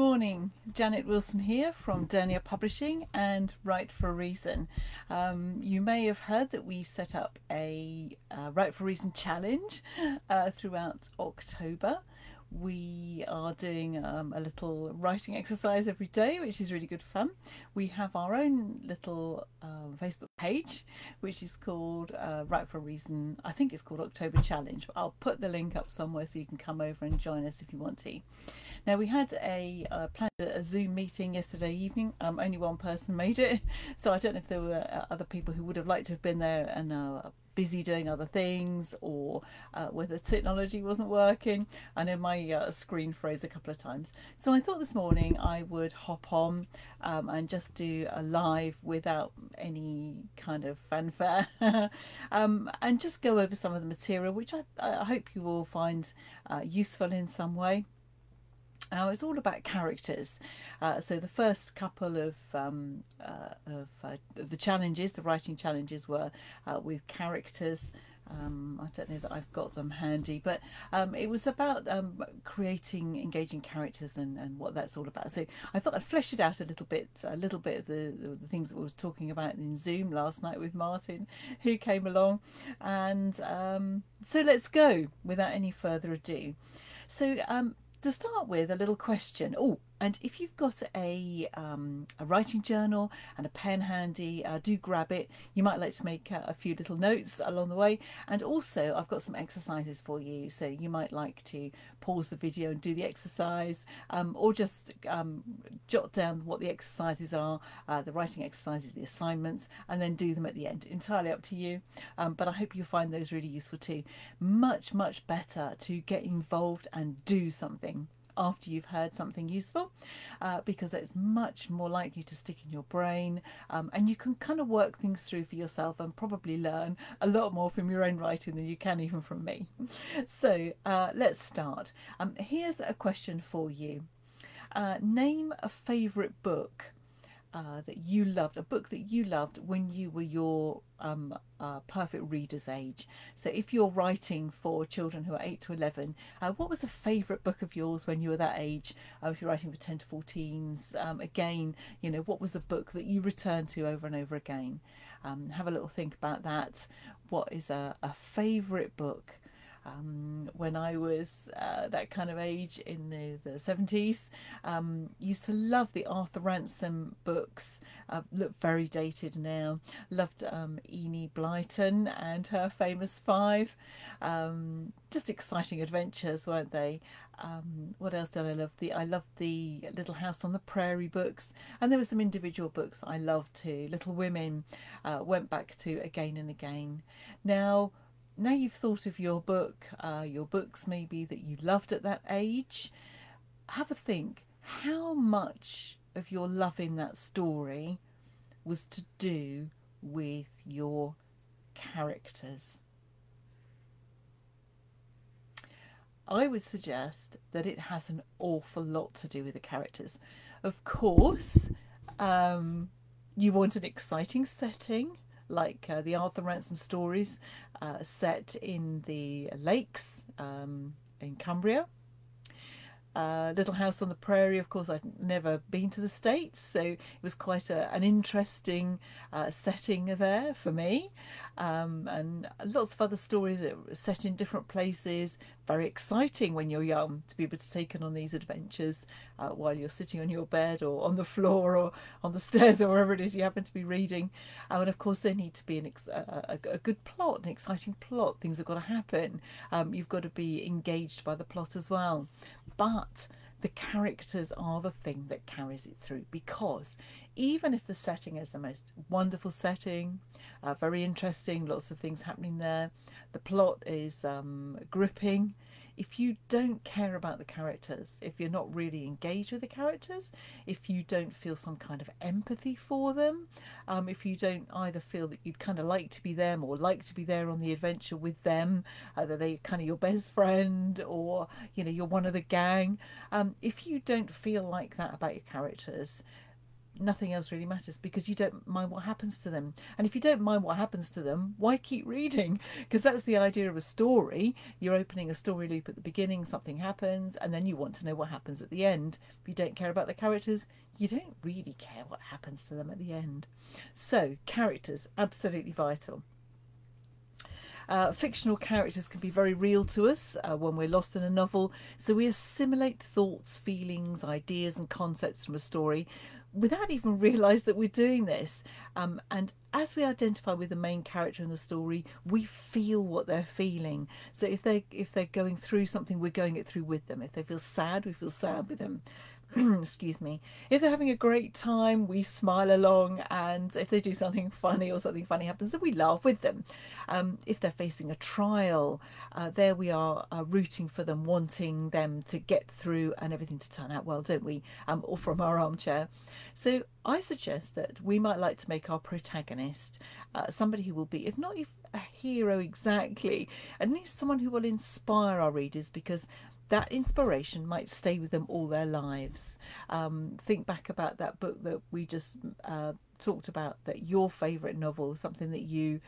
Morning, Janet Wilson here from Dernier Publishing and Write for a Reason. You may have heard that we set up a Write for a Reason challenge throughout October. We are doing a little writing exercise every day, which is really good fun. We have our own little Facebook page, which is called Write for a Reason. I think it's called October Challenge. I'll put the link up somewhere so you can come over and join us if you want to. Now, we had planned a Zoom meeting yesterday evening. Only one person made it, so I don't know if there were other people who would have liked to have been there and busy doing other things, or whether technology wasn't working. I know my screen froze a couple of times, so I thought this morning I would hop on and just do a live without any kind of fanfare and just go over some of the material, which I hope you will find useful in some way. It's all about characters. So the first couple of the challenges, the writing challenges, were with characters. I don't know that I've got them handy, but it was about creating engaging characters and what that's all about. So I thought I'd flesh it out a little bit of the things that I was talking about in Zoom last night with Martin, who came along. And so let's go without any further ado. So to start with, a little question. Oh, and if you've got a writing journal and a pen handy, do grab it. You might like to make a few little notes along the way. And also, I've got some exercises for you. So you might like to pause the video and do the exercise, or just jot down what the exercises are, the writing exercises, the assignments, and then do them at the end. Entirely up to you. But I hope you find those really useful too. Much, much better to get involved and do something after you've heard something useful, because that's much more likely to stick in your brain, and you can kind of work things through for yourself and probably learn a lot more from your own writing than you can even from me. So let's start. Here's a question for you. Name a favourite book that you loved, a book that you loved when you were your perfect reader's age. So if you're writing for children who are 8 to 11, what was a favourite book of yours when you were that age? If you're writing for 10 to 14s, again, you know, what was a book that you return to over and over again? Have a little think about that. What is a favourite book? When I was that kind of age in the 70s, used to love the Arthur Ransom books. Look very dated now. Loved Enid Blyton and her famous five. Just exciting adventures, weren't they? What else did I love? I loved the Little House on the Prairie books, and there were some individual books I loved too. Little Women, went back to again and again. Now you've thought of your book, your books maybe that you loved at that age. Have a think. How much of your loving that story was to do with your characters? I would suggest that it has an awful lot to do with the characters. Of course, you want an exciting setting, like the Arthur Ransom stories, set in the lakes in Cumbria. Little House on the Prairie, of course, I'd never been to the States, so it was quite an interesting setting there for me. And lots of other stories that were set in different places. Very exciting when you're young to be able to take on these adventures while you're sitting on your bed or on the floor or on the stairs or wherever it is you happen to be reading. And of course, there need to be a good plot, an exciting plot. Things have got to happen. You've got to be engaged by the plot as well. But the characters are the thing that carries it through, because even if the setting is the most wonderful setting, very interesting, lots of things happening there, the plot is gripping, if you don't care about the characters, if you're not really engaged with the characters, if you don't feel some kind of empathy for them, if you don't either feel that you'd kind of like to be them or like to be there on the adventure with them, that they're kind of your best friend, or you're one of the gang, if you don't feel like that about your characters, nothing else really matters, because you don't mind what happens to them. And if you don't mind what happens to them, why keep reading? Because that's the idea of a story. You're opening a story loop at the beginning, something happens, and then you want to know what happens at the end. If you don't care about the characters, you don't really care what happens to them at the end. So characters, absolutely vital. Fictional characters can be very real to us when we're lost in a novel, so we assimilate thoughts, feelings, ideas and concepts from a story without even realise that we're doing this. And as we identify with the main character in the story, we feel what they're feeling. So if they're going through something, we're going it through with them. If they feel sad, we feel sad with them. Excuse me. If they're having a great time, we smile along, and if they do something funny or something funny happens, then we laugh with them. If they're facing a trial, there we are, rooting for them, wanting them to get through and everything to turn out well, don't we? Or from our armchair. So I suggest that we might like to make our protagonist somebody who will be, if not a hero exactly, at least someone who will inspire our readers, because that inspiration might stay with them all their lives. Think back about that book that we just talked about, that your favourite novel, something that you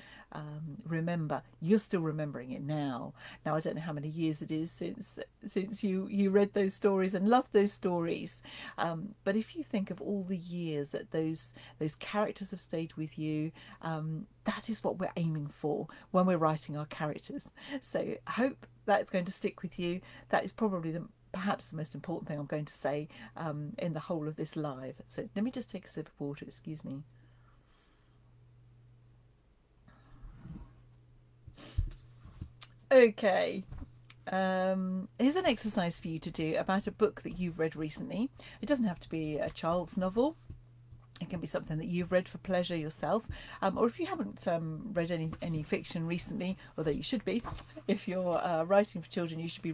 remember. You're still remembering it now. Now I don't know how many years it is since you read those stories and loved those stories, but if you think of all the years that those characters have stayed with you, that is what we're aiming for when we're writing our characters. So I hope that's going to stick with you. That is probably perhaps the most important thing I'm going to say in the whole of this live. So let me just take a sip of water, excuse me. Okay, here's an exercise for you to do about a book that you've read recently. It doesn't have to be a child's novel. It can be something that you've read for pleasure yourself, or if you haven't read any fiction recently, although you should be. If you're writing for children, you should be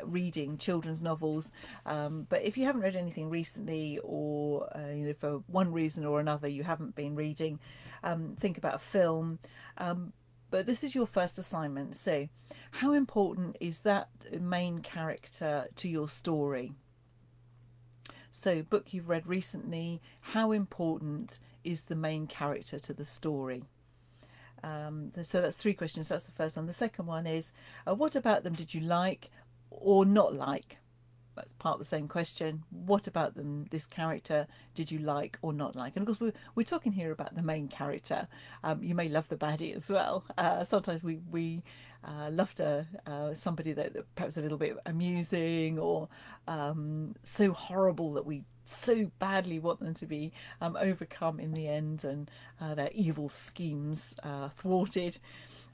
reading children's novels. But if you haven't read anything recently, or you know, for one reason or another you haven't been reading, think about a film. But this is your first assignment. So how important is that main character to your story? So, book you've read recently, how important is the main character to the story? So that's 3 questions. That's the first one. The second one is, what about them did you like or not like? That's part of the same question. What about them, this character, did you like or not like? And of course, we're talking here about the main character. You may love the baddie as well. Sometimes we love somebody that perhaps a little bit amusing, or so horrible that we so badly want them to be overcome in the end, and their evil schemes thwarted.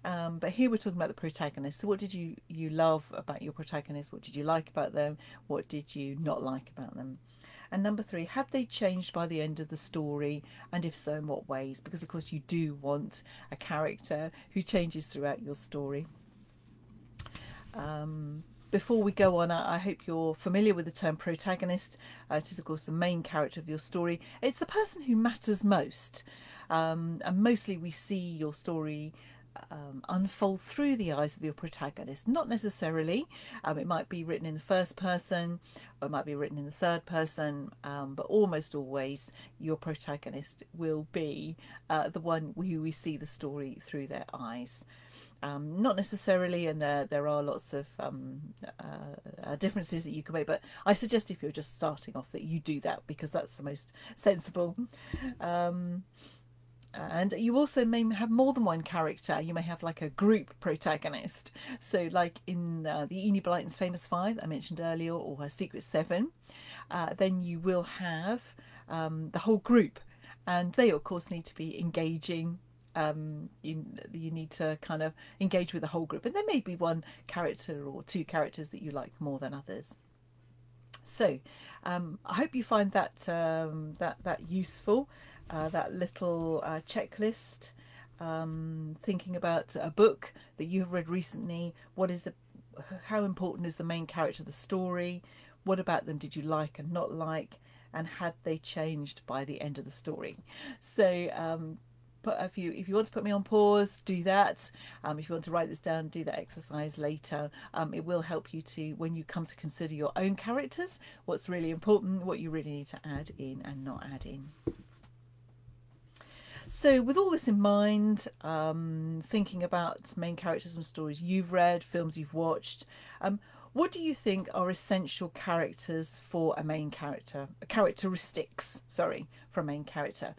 But here we're talking about the protagonist. So what did you love about your protagonist? What did you like about them? What did you not like about them? And number 3, had they changed by the end of the story? And if so, in what ways? Because of course you do want a character who changes throughout your story. Before we go on, I hope you're familiar with the term protagonist. It is of course the main character of your story. It's the person who matters most. And mostly we see your story unfold through the eyes of your protagonist. Not necessarily. It might be written in the first person, or it might be written in the third person, but almost always your protagonist will be the one who we see the story through their eyes. Not necessarily, and there are lots of differences that you can make, but I suggest if you're just starting off that you do that, because that's the most sensible. And you also may have more than one character. You may have like a group protagonist. So like in the Enid Blyton's Famous Five I mentioned earlier, or her Secret Seven, then you will have the whole group, and they of course need to be engaging. You need to kind of engage with the whole group, and there may be one character or 2 characters that you like more than others. So I hope you find that that useful. That little checklist, thinking about a book that you have read recently. How important is the main character of the story? What about them did you like and not like? And had they changed by the end of the story? So if you want to put me on pause, do that. If you want to write this down, do that exercise later. It will help you to, when you come to consider your own characters, what's really important, what you really need to add in and not add in. So with all this in mind, thinking about main characters and stories you've read, films you've watched, what do you think are essential characters for a main character? Characteristics, sorry, for a main character.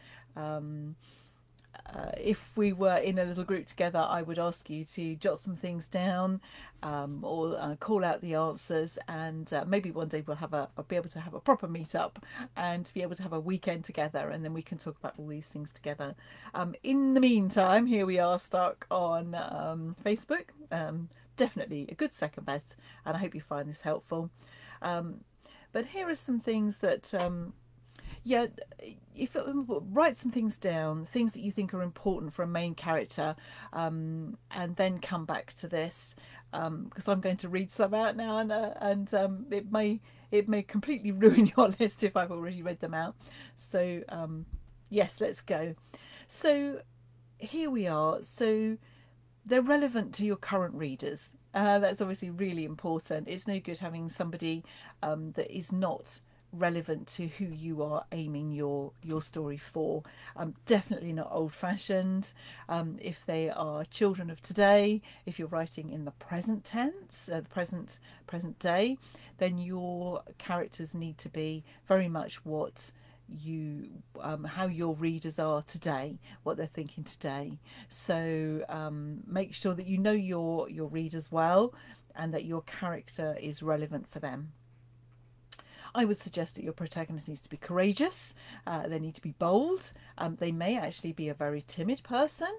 If we were in a little group together, I would ask you to jot some things down, or call out the answers, and maybe one day I'll be able to have a proper meetup and be able to have a weekend together, and then we can talk about all these things together. In the meantime, here we are stuck on Facebook. Definitely a good second best, and I hope you find this helpful. But here are some things that write some things down, things that you think are important for a main character, and then come back to this, because I'm going to read some out now, and it may completely ruin your list if I've already read them out. So yes, let's go. So here we are. So they're relevant to your current readers. That's obviously really important. It's no good having somebody that is not relevant to who you are aiming your story for. Definitely not old-fashioned. If they are children of today, if you're writing in the present tense, the present day, then your characters need to be very much what you how your readers are today, what they're thinking today. So make sure that you know your readers well, and that your character is relevant for them. I would suggest that your protagonist needs to be courageous. They need to be bold. They may actually be a very timid person.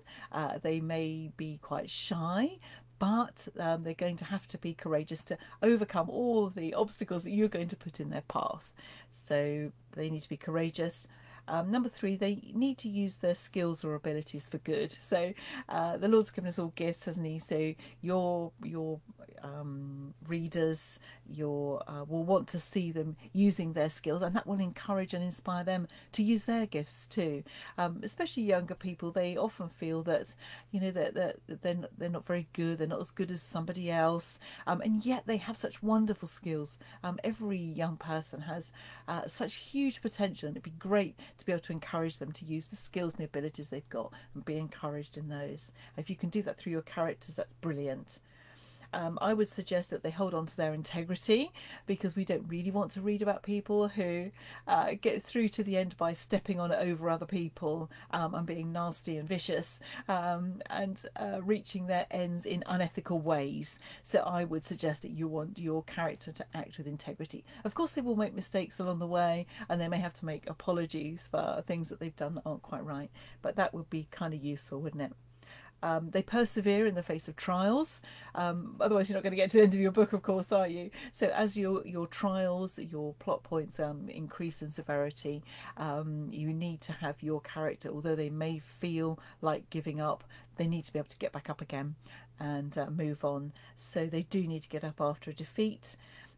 They may be quite shy, but they're going to have to be courageous to overcome all the obstacles that you're going to put in their path. So they need to be courageous. Number 3, they need to use their skills or abilities for good. So the Lord's given us all gifts, hasn't he? So your readers will want to see them using their skills, and that will encourage and inspire them to use their gifts too. Especially younger people, they often feel that, you know, that they're not very good, they're not as good as somebody else, and yet they have such wonderful skills. Every young person has such huge potential, and it'd be great to be able to encourage them to use the skills and the abilities they've got and be encouraged in those. If you can do that through your characters, that's brilliant. I would suggest that they hold on to their integrity, because we don't really want to read about people who get through to the end by stepping on over other people, and being nasty and vicious, and reaching their ends in unethical ways. So I would suggest that you want your character to act with integrity. Of course, they will make mistakes along the way, and they may have to make apologies for things that they've done that aren't quite right, but that would be kind of useful, wouldn't it? They persevere in the face of trials. Otherwise, you're not going to get to the end of your book, of course, are you? So as your trials, your plot points increase in severity, you need to have your character, although they may feel like giving up, they need to be able to get back up again and move on. So they do need to get up after a defeat.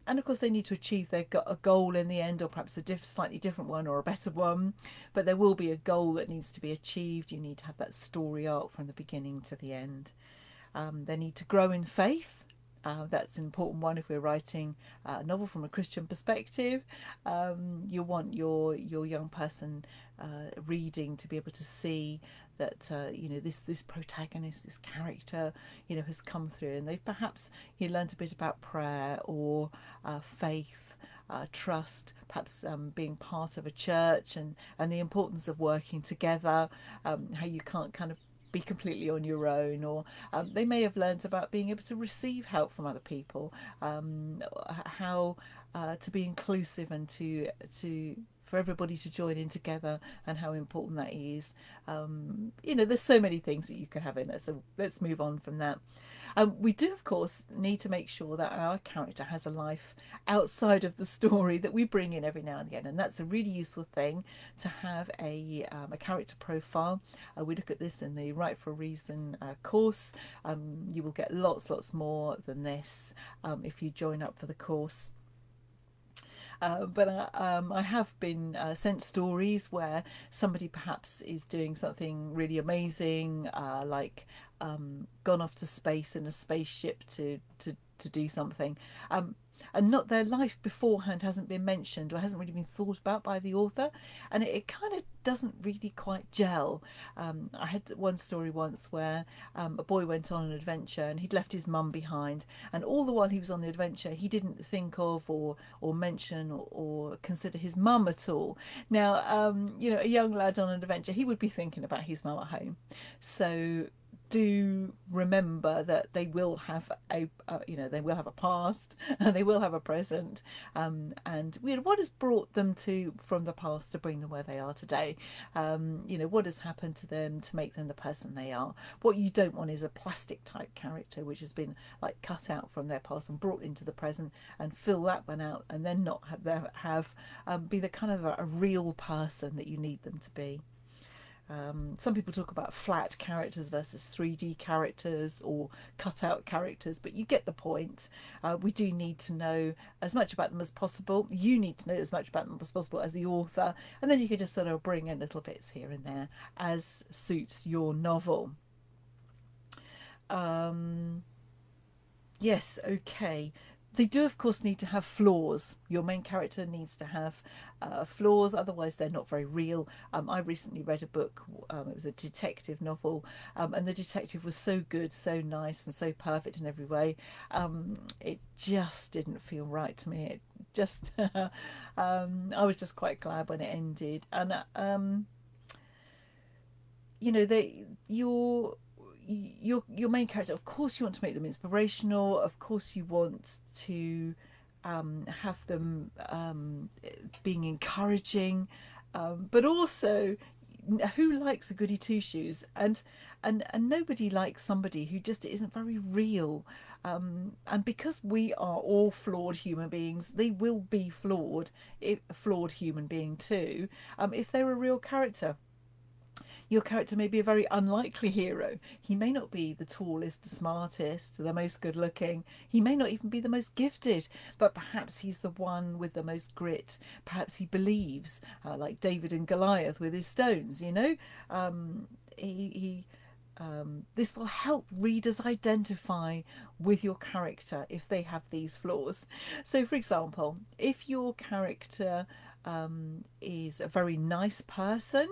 And of course, they need to achieve a goal in the end, or perhaps a slightly different one or a better one. But there will be a goal that needs to be achieved. You need to have that story arc from the beginning to the end. They need to grow in faith. That's an important one if we're writing a novel from a Christian perspective. You want your young person reading to be able to see that you know, this protagonist, this character, you know, has come through, and they've perhaps learned a bit about prayer or faith, trust, perhaps being part of a church, and the importance of working together, how you can't kind of be completely on your own, or they may have learned about being able to receive help from other people, how to be inclusive, and for everybody to join in together, and how important that is. You know, there's so many things that you could have in it, so let's move on from that. We do, of course, need to make sure that our character has a life outside of the story that we bring in every now and again, and that's a really useful thing, to have a character profile. We look at this in the Write for a Reason course. You will get lots more than this if you join up for the course. But I have been sent stories where somebody perhaps is doing something really amazing, like gone off to space in a spaceship to do something. And not their life beforehand hasn't been mentioned or hasn't really been thought about by the author, and it kind of doesn't really quite gel. I had one story once where a boy went on an adventure and he'd left his mum behind, and all the while he was on the adventure he didn't think of or mention or consider his mum at all. Now, you know, a young lad on an adventure, he would be thinking about his mum at home. So do remember that they will have a you know, they will have a past and they will have a present, and you know, what has brought them to from the past to bring them where they are today. You know, what has happened to them to make them the person they are. What you don't want is a plastic type character which has been like cut out from their past and brought into the present, and fill that one out and then not have be the kind of a real person that you need them to be. Some people talk about flat characters versus 3D characters or cutout characters, but you get the point. We do need to know as much about them as possible. You need to know as much about them as possible as the author, and then you can just sort of bring in little bits here and there as suits your novel. Yes, okay. They do, of course, need to have flaws. Your main character needs to have flaws, otherwise they're not very real. I recently read a book, it was a detective novel, and the detective was so good, so nice, and so perfect in every way. It just didn't feel right to me. It just, I was just quite glad when it ended. And, you know, your main character, of course you want to make them inspirational, of course you want to have them being encouraging, but also, who likes a goody two shoes? And nobody likes somebody who just isn't very real. And because we are all flawed human beings, they will be a flawed human being too, if they're a real character. Your character may be a very unlikely hero. He may not be the tallest, the smartest, the most good looking. He may not even be the most gifted, but perhaps he's the one with the most grit. Perhaps he believes, like David and Goliath with his stones, you know. This will help readers identify with your character if they have these flaws. So, for example, if your character is a very nice person,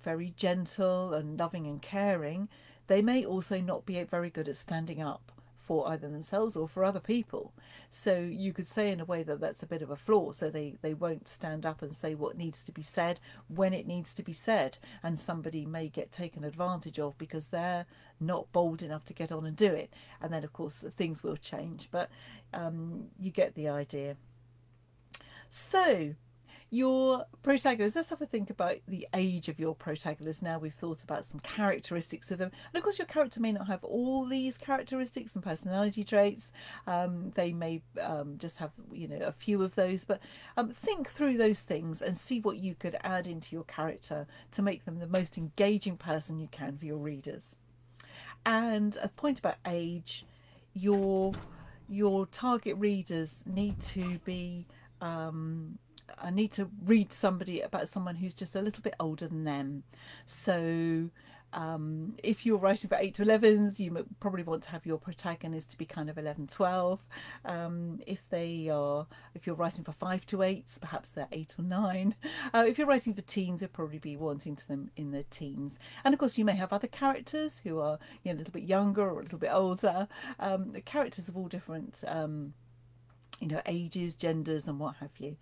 very gentle and loving and caring, they may also not be very good at standing up for either themselves or for other people. So you could say in a way that that's a bit of a flaw. So they won't stand up and say what needs to be said when it needs to be said, and somebody may get taken advantage of because they're not bold enough to get on and do it. And then of course things will change, but you get the idea. So your protagonist, let's have a think about the age of your protagonist. Now we've thought about some characteristics of them, and of course your character may not have all these characteristics and personality traits. They may just have, you know, a few of those, but think through those things and see what you could add into your character to make them the most engaging person you can for your readers. And a point about age, your target readers need to be I need to read about someone who's just a little bit older than them. So if you're writing for 8 to 11s, you probably want to have your protagonist to be kind of 11, 12. If you're writing for 5 to 8s, perhaps they're 8 or 9. If you're writing for teens, you'll probably be wanting them in their teens. And of course, you may have other characters who are, you know, a little bit younger or a little bit older. The characters of all different you know, ages, genders and what have you,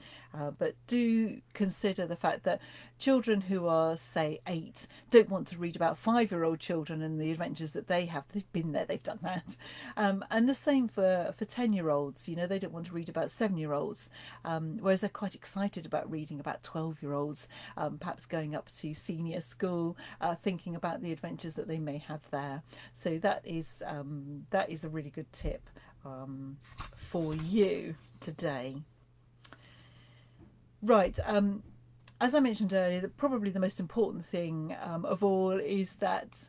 but do consider the fact that children who are, say, 8 don't want to read about 5-year-old children and the adventures that they have. They've been there, they've done that. And the same for 10-year-olds. You know, they don't want to read about 7-year-olds, whereas they're quite excited about reading about 12-year-olds, perhaps going up to senior school, thinking about the adventures that they may have there. So that is a really good tip for you today. Right, as I mentioned earlier, probably the most important thing of all is that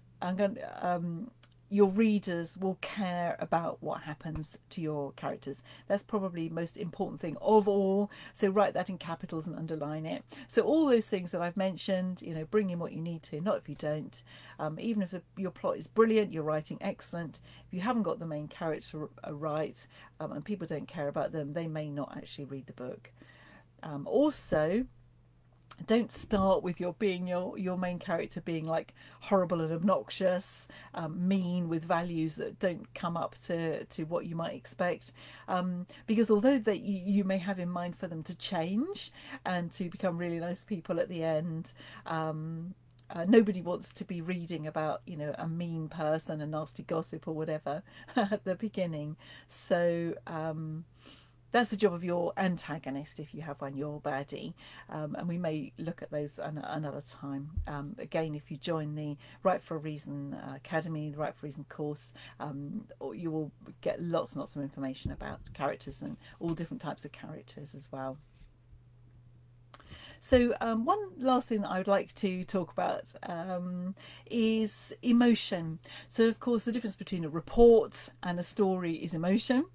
your readers will care about what happens to your characters. That's probably the most important thing of all. So write that in capitals and underline it. So all those things that I've mentioned, you know, bring in what you need to, not if you don't. Even if your plot is brilliant, you're writing excellent, if you haven't got the main character right, and people don't care about them, they may not actually read the book. Also, don't start with your main character being like horrible and obnoxious, mean, with values that don't come up to what you might expect, because although that you may have in mind for them to change and to become really nice people at the end, nobody wants to be reading about, you know, a mean person, a nasty gossip or whatever at the beginning. So that's the job of your antagonist, if you have one, your baddie, and we may look at those another time. Again, if you join the Write for a Reason Academy, the Write for a Reason course, you will get lots and lots of information about characters and all different types of characters as well. So one last thing that I would like to talk about is emotion. So of course the difference between a report and a story is emotion.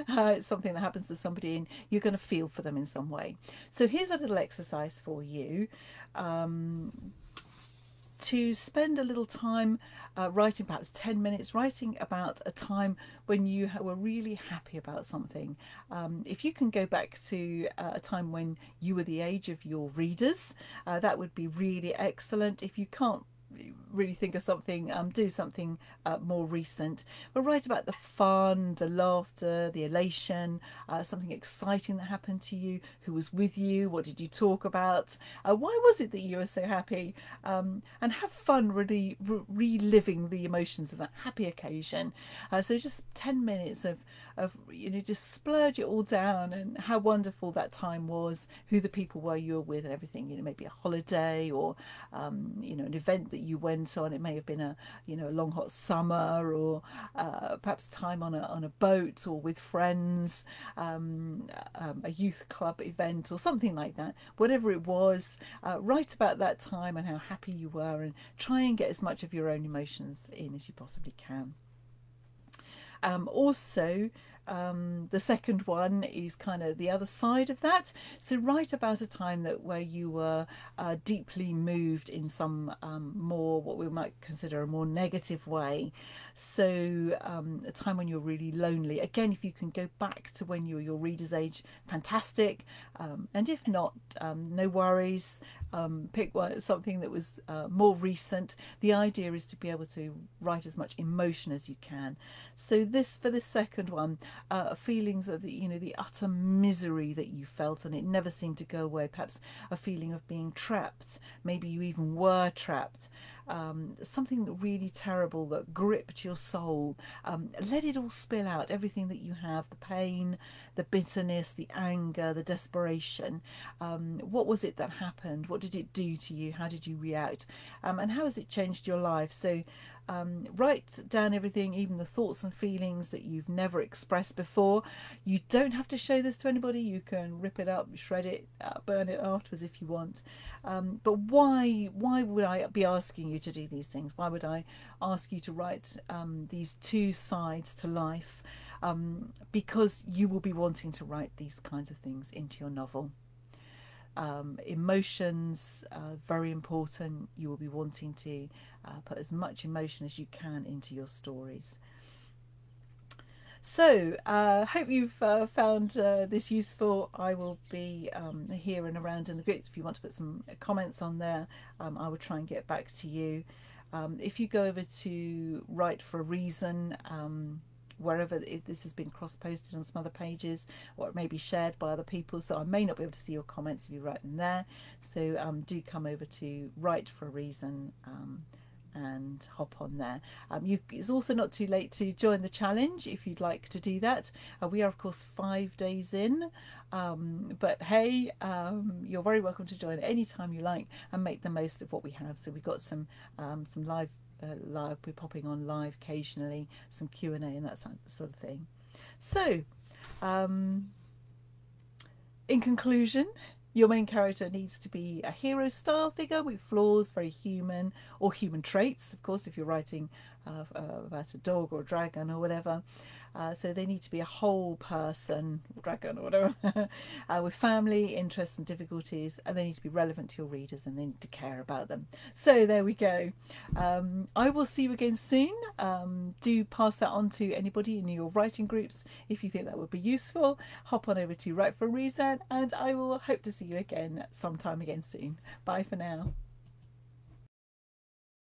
It's something that happens to somebody and you're going to feel for them in some way. So here's a little exercise for you. To spend a little time writing, perhaps 10 minutes, writing about a time when you were really happy about something. If you can go back to a time when you were the age of your readers, that would be really excellent. If you can't really think of something, do something more recent, but write about the fun, the laughter, the elation, something exciting that happened to you, who was with you, what did you talk about, why was it that you were so happy, and have fun really reliving the emotions of that happy occasion. So just 10 minutes of you know, just splurge it all down and how wonderful that time was, who the people were you were with and everything, you know, maybe a holiday or you know, an event that you went on. It may have been a, you know, a long hot summer, or perhaps time on a boat or with friends, a youth club event or something like that. Whatever it was, write about that time and how happy you were, and try and get as much of your own emotions in as you possibly can. Also, the second one is kind of the other side of that. So write about a time where you were deeply moved in some more, what we might consider a more negative way. So a time when you're really lonely. Again, if you can go back to when you were your reader's age, fantastic. And if not, no worries. Pick something that was more recent. The idea is to be able to write as much emotion as you can. So for this second one, feelings of the, you know, the utter misery that you felt and it never seemed to go away. Perhaps a feeling of being trapped. Maybe you even were trapped. Something really terrible that gripped your soul. Let it all spill out, everything that you have, the pain, the bitterness, the anger, the desperation. What was it that happened? What did it do to you? How did you react? And how has it changed your life? So write down everything, even the thoughts and feelings that you've never expressed before. You don't have to show this to anybody. You can rip it up, shred it, burn it afterwards if you want. But why would I be asking you to do these things? Why would I ask you to write these two sides to life? Because you will be wanting to write these kinds of things into your novel. Emotions are very important. You will be wanting to put as much emotion as you can into your stories. So hope you've found this useful. I will be here and around in the groups. If you want to put some comments on there, I will try and get back to you. If you go over to Write for a Reason, wherever this has been cross-posted on some other pages, or it may be shared by other people, so I may not be able to see your comments if you write them there. So do come over to Write for a Reason and hop on there. It's also not too late to join the challenge if you'd like to do that. We are of course 5 days in, but hey, you're very welcome to join any time you like and make the most of what we have. So we've got some live, we're popping on live occasionally, some Q&A and that sort of thing. So in conclusion, your main character needs to be a hero style figure with flaws, very human, or human traits, of course, if you're writing about a dog or a dragon or whatever. So they need to be a whole person, dragon or whatever, with family, interests and difficulties, and they need to be relevant to your readers, and they need to care about them. So there we go. I will see you again soon. Do pass that on to anybody in your writing groups if you think that would be useful. Hop on over to Write for a Reason, and I will hope to see you again sometime again soon. Bye for now.